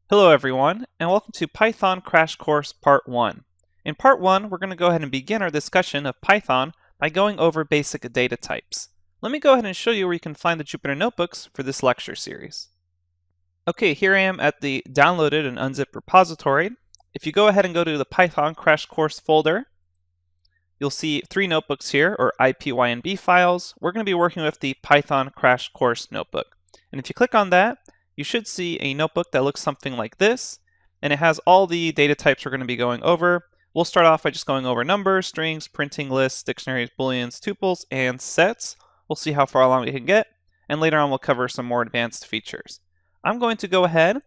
Hello everyone, and welcome to Python Crash Course Part 1. In Part 1, we're going to go ahead and begin our discussion of Python by going over basic data types. Let me go ahead and show you where you can find the Jupyter Notebooks for this lecture series. Okay, here I am at the downloaded and unzipped repository. If you go ahead and go to the Python Crash Course folder, you'll see three notebooks here, or ipynb files. We're going to be working with the Python Crash Course notebook. And if you click on that, you should see a notebook that looks something like this, and it has all the data types we're going to be going over. We'll start off by just going over numbers, strings, printing lists, dictionaries, booleans, tuples, and sets. We'll see how far along we can get, and later on we'll cover some more advanced features. I'm going to go ahead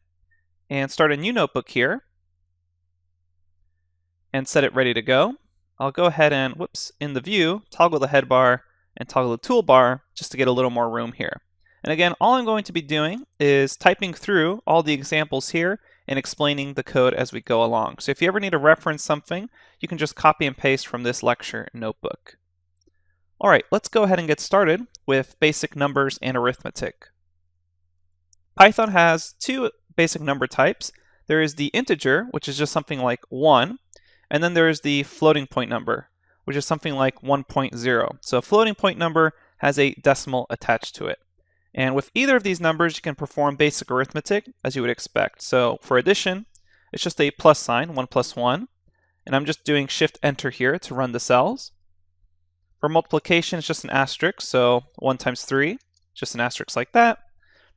and start a new notebook here and set it ready to go. I'll go ahead and, in the view, toggle the head bar and toggle the toolbar just to get a little more room here. And again, all I'm going to be doing is typing through all the examples here and explaining the code as we go along. So if you ever need to reference something, you can just copy and paste from this lecture notebook. All right, let's go ahead and get started with basic numbers and arithmetic. Python has two basic number types. There is the integer, which is just something like 1, and then there is the floating point number, which is something like 1.0. So a floating point number has a decimal attached to it. And with either of these numbers, you can perform basic arithmetic as you would expect. So for addition, it's just a plus sign, 1 plus 1. And I'm just doing Shift-Enter here to run the cells. For multiplication, it's just an asterisk, so 1 times 3, just an asterisk like that.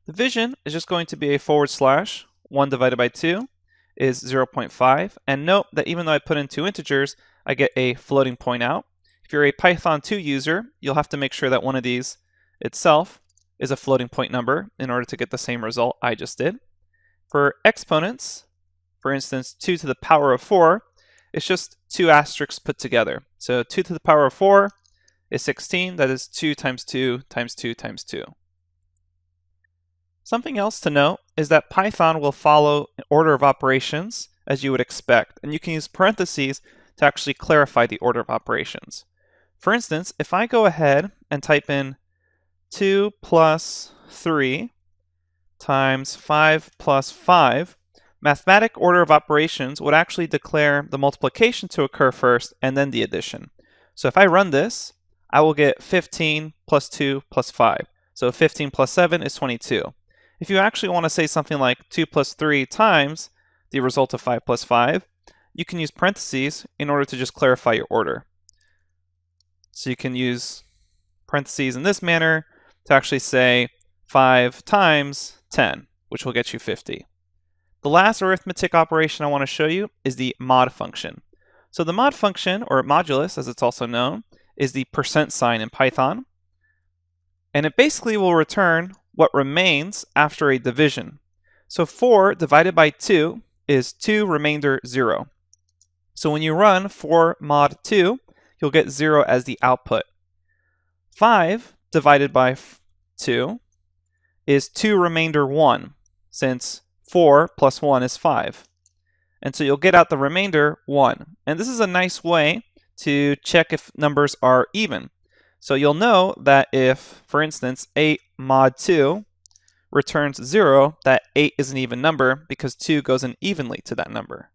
Division is just going to be a /, 1 divided by 2 is 0.5. And note that even though I put in two integers, I get a floating point out. If you're a Python 2 user, you'll have to make sure that one of these itself is a floating point number in order to get the same result I just did. For exponents, for instance, 2 to the power of 4, it's just two asterisks put together. So 2 to the power of 4 is 16. That is 2 times 2 times 2 times 2. Something else to note is that Python will follow an order of operations as you would expect, and you can use parentheses to actually clarify the order of operations. For instance, if I go ahead and type in 2 plus 3 times 5 plus 5, mathematic order of operations would actually declare the multiplication to occur first and then the addition. So if I run this, I will get 15 plus 2 plus 5. So 15 plus 7 is 22. If you actually want to say something like 2 plus 3 times the result of 5 plus 5, you can use parentheses in order to just clarify your order. So you can use parentheses in this manner to actually say 5 times 10, which will get you 50. The last arithmetic operation I want to show you is the mod function. So the mod function, or modulus as it's also known, is the percent sign in Python. And it basically will return what remains after a division. So 4 divided by 2 is 2 remainder 0. So when you run 4 mod 2, you'll get 0 as the output. 5 divided by 2 is 2 remainder 1, since 4 plus 1 is 5. And so you'll get out the remainder 1. And this is a nice way to check if numbers are even. So you'll know that if, for instance, 8 mod 2 returns 0, that 8 is an even number because 2 goes in evenly to that number.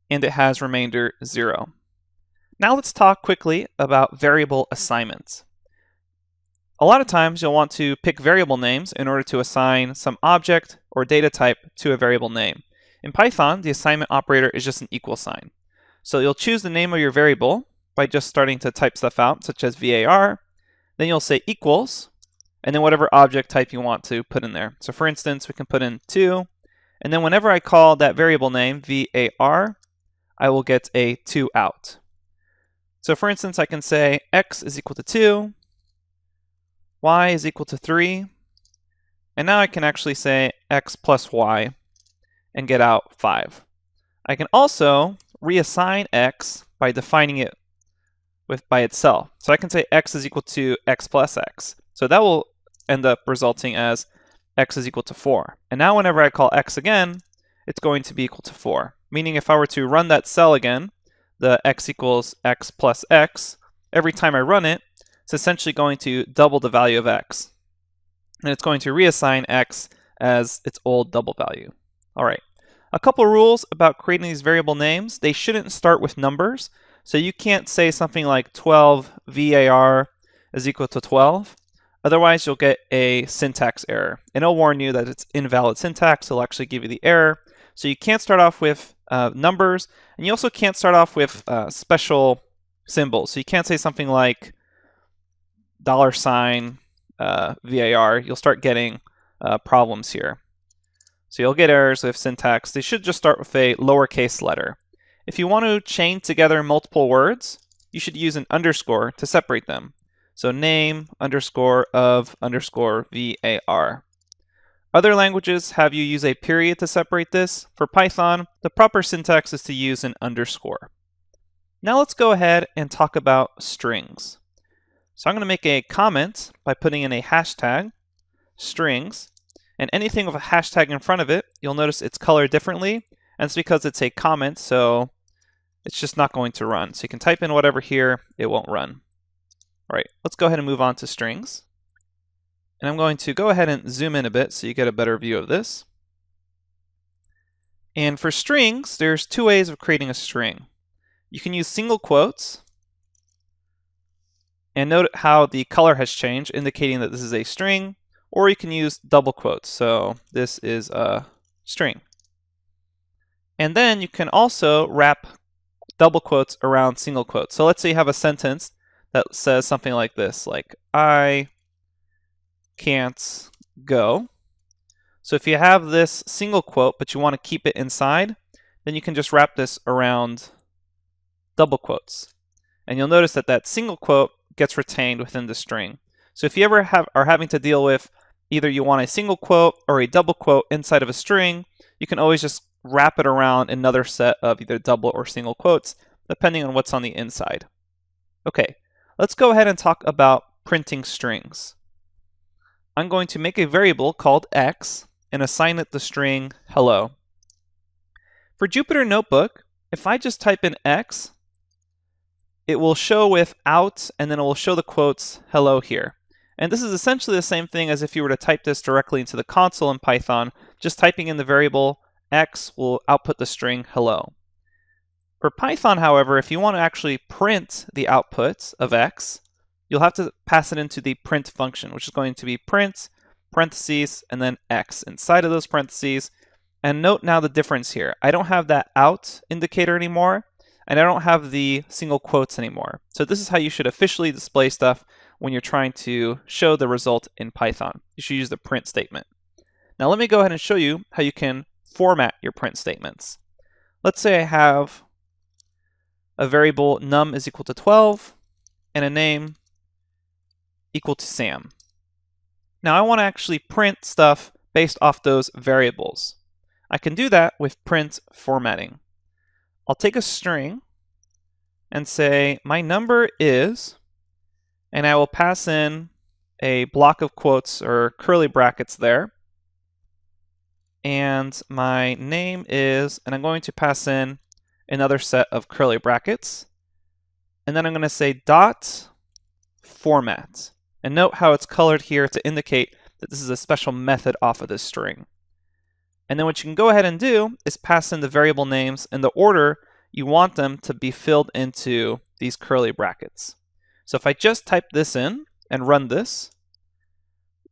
And it has remainder 0. Now let's talk quickly about variable assignments. A lot of times you'll want to pick variable names in order to assign some object or data type to a variable name. In Python, the assignment operator is just an equal sign. So you'll choose the name of your variable by just starting to type stuff out, such as var. Then you'll say equals, and then whatever object type you want to put in there. So for instance, we can put in 2, and then whenever I call that variable name var, I will get a 2 out. So for instance, I can say x is equal to 2, y is equal to 3, and now I can actually say x plus y and get out 5. I can also reassign x by defining it by itself. So I can say x is equal to x plus x. So that will end up resulting as x is equal to 4. And now whenever I call x again, it's going to be equal to 4. Meaning if I were to run that cell again, the x equals x plus x, every time I run it, it's essentially going to double the value of x. And it's going to reassign x as its old double value. All right, A couple rules about creating these variable names: they shouldn't start with numbers. So you can't say something like 12 var is equal to 12. Otherwise, you'll get a syntax error. And it'll warn you that it's invalid syntax. It'll actually give you the error. So you can't start off with numbers, and you also can't start off with special symbols. So you can't say something like $var. You'll start getting problems here. So you'll get errors with syntax. They should just start with a lowercase letter. If you want to chain together multiple words, you should use an underscore to separate them. So name underscore of underscore var. Other languages have you use a period to separate this. For Python, the proper syntax is to use an underscore. Now let's go ahead and talk about strings. So I'm going to make a comment by putting in a hashtag, strings, and anything with a hashtag in front of it, you'll notice it's colored differently, and it's because it's a comment, so it's just not going to run. So you can type in whatever here, it won't run. All right, let's go ahead and move on to strings. And I'm going to go ahead and zoom in a bit so you get a better view of this. And for strings, there's two ways of creating a string. You can use single quotes, and note how the color has changed, indicating that this is a string, or you can use double quotes. So this is a string. And then you can also wrap double quotes around single quotes. So let's say you have a sentence that says something like this, like I can't go. So if you have this single quote, but you want to keep it inside, then you can just wrap this around double quotes. And you'll notice that that single quote gets retained within the string. So if you ever are having to deal with either you want a single quote or a double quote inside of a string, you can always just wrap it around another set of either double or single quotes, depending on what's on the inside. Okay, let's go ahead and talk about printing strings. I'm going to make a variable called x and assign it the string hello. For Jupyter Notebook, if I just type in x, it will show with out, and then it will show the quotes hello here. And this is essentially the same thing as if you were to type this directly into the console in Python. Just typing in the variable x will output the string hello. For Python, however, if you want to actually print the output of x, you'll have to pass it into the print function, which is going to be print, parentheses, and then x inside of those parentheses. And note now the difference here. I don't have that out indicator anymore, and I don't have the single quotes anymore. So this is how you should officially display stuff when you're trying to show the result in Python. You should use the print statement. Now let me go ahead and show you how you can format your print statements. Let's say I have a variable num is equal to 12 and a name equal to Sam. Now I want to actually print stuff based off those variables. I can do that with print formatting. I'll take a string and say my number is, and I will pass in a block of quotes or curly brackets there. And my name is, and I'm going to pass in another set of curly brackets. And then I'm going to say dot format. And note how it's colored here to indicate that this is a special method off of this string. And then what you can go ahead and do is pass in the variable names in the order you want them to be filled into these curly brackets. So if I just type this in and run this,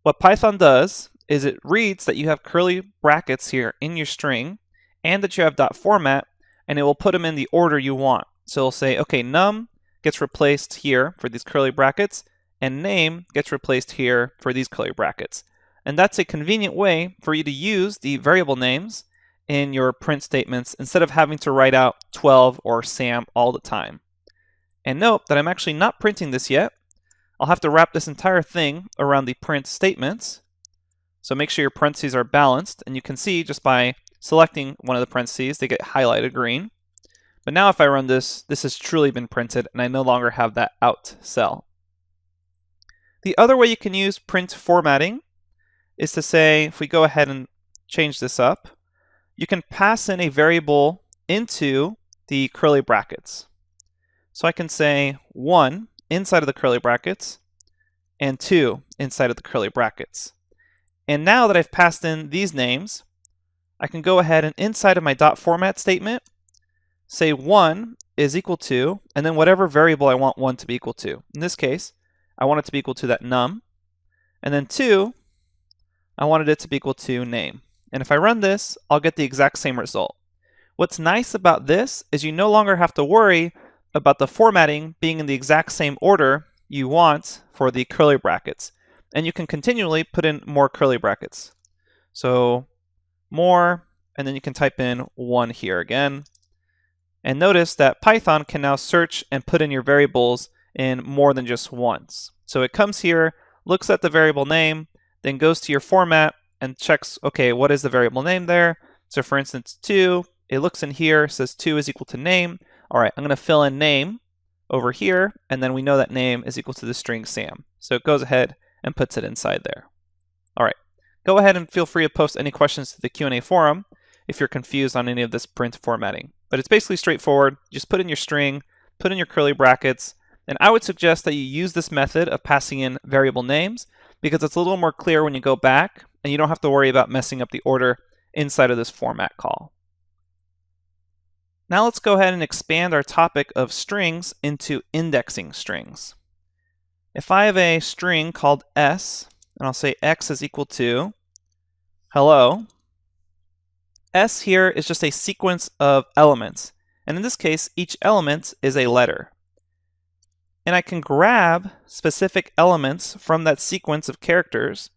what Python does is it reads that you have curly brackets here in your string and that you have dot format, and it will put them in the order you want. So it'll say, okay, num gets replaced here for these curly brackets, and name gets replaced here for these curly brackets. And that's a convenient way for you to use the variable names in your print statements instead of having to write out 12 or Sam all the time. And note that I'm actually not printing this yet. I'll have to wrap this entire thing around the print statements. So make sure your parentheses are balanced, and you can see just by selecting one of the parentheses, they get highlighted green. But now if I run this, this has truly been printed, and I no longer have that out cell. The other way you can use print formatting is to say, if we go ahead and change this up, you can pass in a variable into the curly brackets. So I can say 1 inside of the curly brackets and 2 inside of the curly brackets. And now that I've passed in these names, I can go ahead and inside of my dot format statement, say 1 is equal to, and then whatever variable I want 1 to be equal to. In this case, I want it to be equal to that num. And then 2, I wanted it to be equal to name. And if I run this, I'll get the exact same result. What's nice about this is you no longer have to worry about the formatting being in the exact same order you want for the curly brackets. And you can continually put in more curly brackets. So more, and then you can type in 1 here again. And notice that Python can now search and put in your variables in more than just once. So it comes here, looks at the variable name, then goes to your format and checks, okay, what is the variable name there? So for instance, 2, it looks in here, says 2 is equal to name. All right, I'm going to fill in name over here, and then we know that name is equal to the string Sam. So it goes ahead and puts it inside there. All right, go ahead and feel free to post any questions to the Q&A forum if you're confused on any of this print formatting. But it's basically straightforward. Just put in your string, put in your curly brackets, and I would suggest that you use this method of passing in variable names because it's a little more clear when you go back and you don't have to worry about messing up the order inside of this format call. Now let's go ahead and expand our topic of strings into indexing strings. If I have a string called s, and I'll say x is equal to hello, s here is just a sequence of elements. And in this case, each element is a letter. And I can grab specific elements from that sequence of characters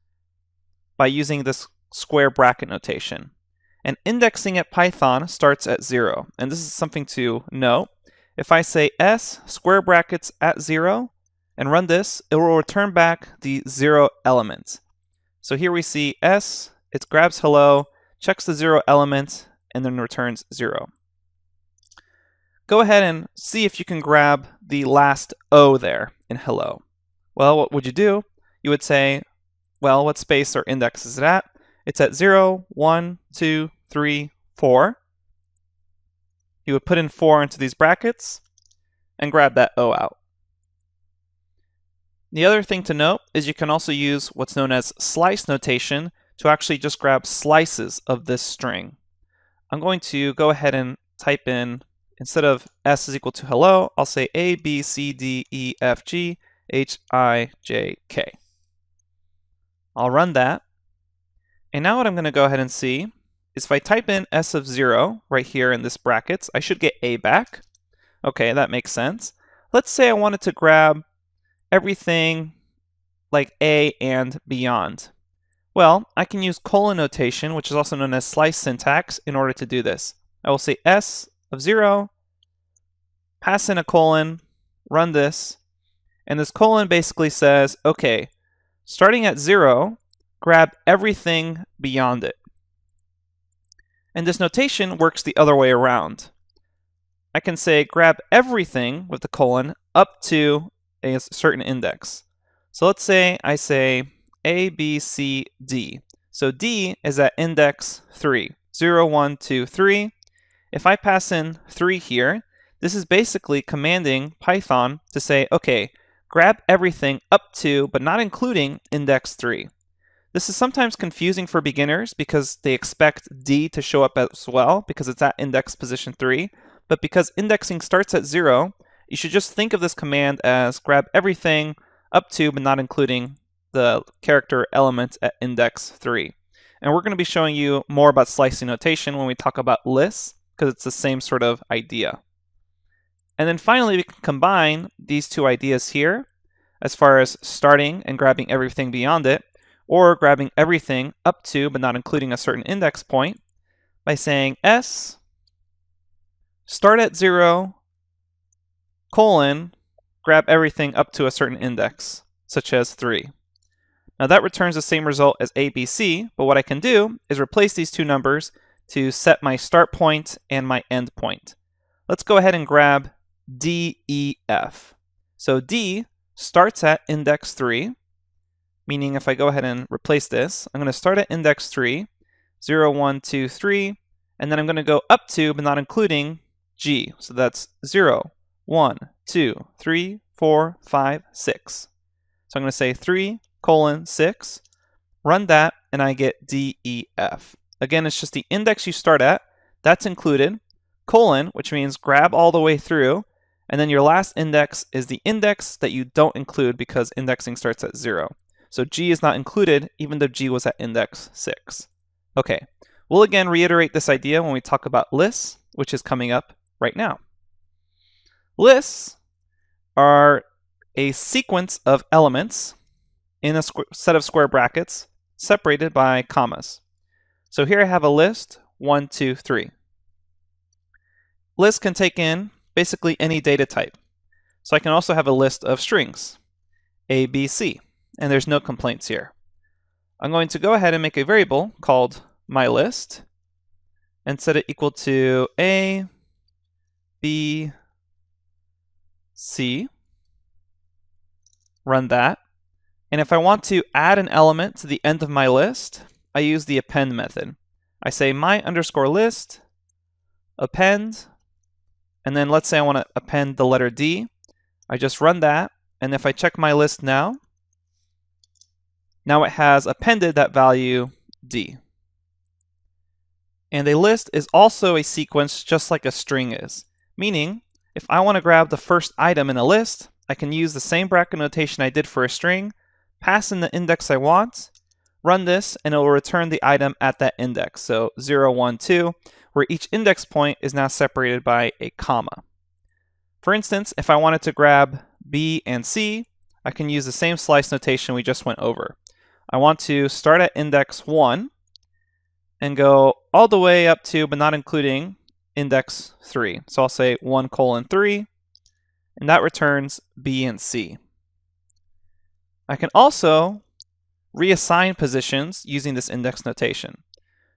by using this square bracket notation. And indexing at Python starts at 0. And this is something to note. If I say s square brackets at 0 and run this, it will return back the 0 element. So here we see s, it grabs hello, checks the 0 element, and then returns 0. Go ahead and see if you can grab the last O there in hello. Well, what would you do? You would say, well, what space or index is it at? It's at 0, 1, 2, 3, 4. You would put in 4 into these brackets and grab that O out. The other thing to note is you can also use what's known as slice notation to actually just grab slices of this string. I'm going to go ahead and type in, instead of s is equal to hello, I'll say A, B, C, D, E, F, G, H, I, J, K. I'll run that. And now what I'm going to go ahead and see is if I type in s of 0 right here in this brackets, I should get A back. Okay, that makes sense. Let's say I wanted to grab everything like A and beyond. Well, I can use colon notation, which is also known as slice syntax, in order to do this. I will say s of 0, pass in a colon, run this, and this colon basically says, okay, starting at 0, grab everything beyond it. And this notation works the other way around. I can say grab everything with the colon up to a certain index. So let's say I say A, B, C, D. So D is at index 3, 0, 1, 2, 3. If I pass in 3 here, this is basically commanding Python to say, okay, grab everything up to, but not including, index 3. This is sometimes confusing for beginners because they expect D to show up as well because it's at index position 3. But because indexing starts at 0, you should just think of this command as grab everything up to, but not including the character element at index 3. And we're going to be showing you more about slicing notation when we talk about lists, because it's the same sort of idea. And then finally, we can combine these two ideas here as far as starting and grabbing everything beyond it, or grabbing everything up to, but not including a certain index point, by saying s start at 0, colon, grab everything up to a certain index, such as 3. Now that returns the same result as ABC, but what I can do is replace these two numbers to set my start point and my end point. Let's go ahead and grab D, E, F. So D starts at index 3, meaning if I go ahead and replace this, I'm going to start at index 3, 0, 1, 2, 3, and then I'm going to go up to, but not including, G. So that's 0, 1, 2, 3, 4, 5, 6. So I'm going to say 3, colon, 6, run that, and I get D, E, F. again, it's just the index you start at, that's included, colon, which means grab all the way through, and then your last index is the index that you don't include because indexing starts at 0. So G is not included even though G was at index 6. Okay, we'll again reiterate this idea when we talk about lists, which is coming up right now. Lists are a sequence of elements in a set of square brackets separated by commas. So here I have a list, 1, 2, 3. Lists can take in basically any data type. So I can also have a list of strings, A, B, C, and there's no complaints here. I'm going to go ahead and make a variable called myList and set it equal to A, B, C. Run that. And if I want to add an element to the end of my list, I use the append method. I say my_list, append, and then let's say I want to append the letter D. I just run that, and if I check my list now it has appended that value D. And a list is also a sequence just like a string is, meaning if I want to grab the first item in a list, I can use the same bracket notation I did for a string, pass in the index I want, run this, and it will return the item at that index. So 0, 1, 2, where each index point is now separated by a comma. For instance, if I wanted to grab B and C, I can use the same slice notation we just went over. I want to start at index 1 and go all the way up to, but not including, index 3. So I'll say 1, 3, and that returns B and C. I can also reassign positions using this index notation.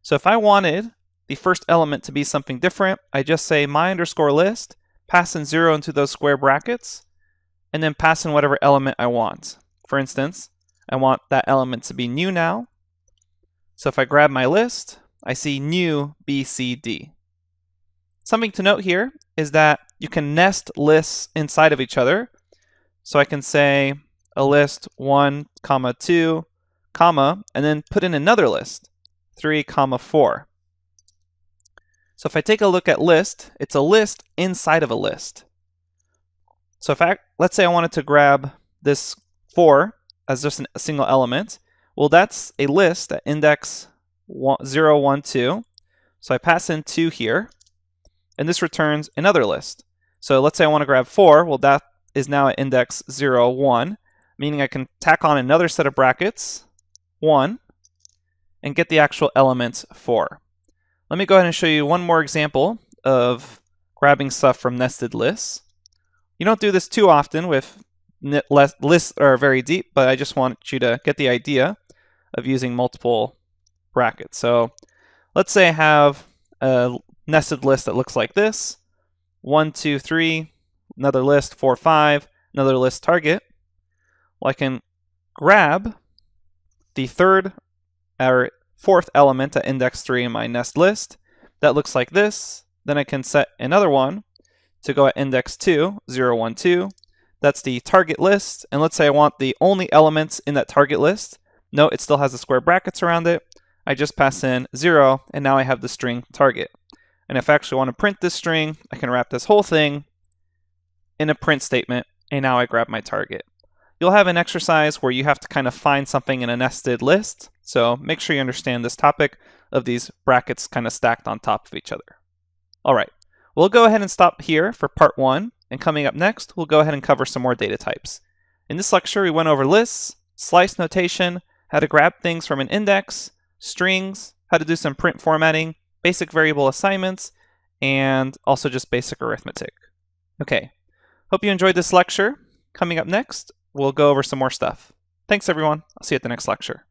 So if I wanted the first element to be something different, I just say my_list, pass in 0 into those square brackets, and then pass in whatever element I want. For instance, I want that element to be new now. So if I grab my list, I see new B, C, D. Something to note here is that you can nest lists inside of each other. So I can say a list 1, 2, and then put in another list, 3, 4. So if I take a look at list, it's a list inside of a list. So if let's say I wanted to grab this 4 as just a single element, well, that's a list at index 0, 1, 2. So I pass in 2 here, and this returns another list. So let's say I want to grab 4, well, that is now at index 0, 1, meaning I can tack on another set of brackets, 1, and get the actual element 4. Let me go ahead and show you one more example of grabbing stuff from nested lists. You don't do this too often with lists that are very deep, but I just want you to get the idea of using multiple brackets. So let's say I have a nested list that looks like this. 1, 2, 3, another list, 4, 5, another list target. Well, I can grab the third or fourth element at index 3 in my nest list. That looks like this. Then I can set another one to go at index 2, 0, 1, 2. That's the target list. And let's say I want the only elements in that target list. No, it still has the square brackets around it. I just pass in 0, and now I have the string target. And if I actually want to print this string, I can wrap this whole thing in a print statement, and now I grab my target. You'll have an exercise where you have to kind of find something in a nested list, so make sure you understand this topic of these brackets kind of stacked on top of each other. All right, we'll go ahead and stop here for part 1, and coming up next, we'll go ahead and cover some more data types. In this lecture, we went over lists, slice notation, how to grab things from an index, strings, how to do some print formatting, basic variable assignments, and also just basic arithmetic. Okay, hope you enjoyed this lecture. Coming up next, we'll go over some more stuff. Thanks everyone, I'll see you at the next lecture.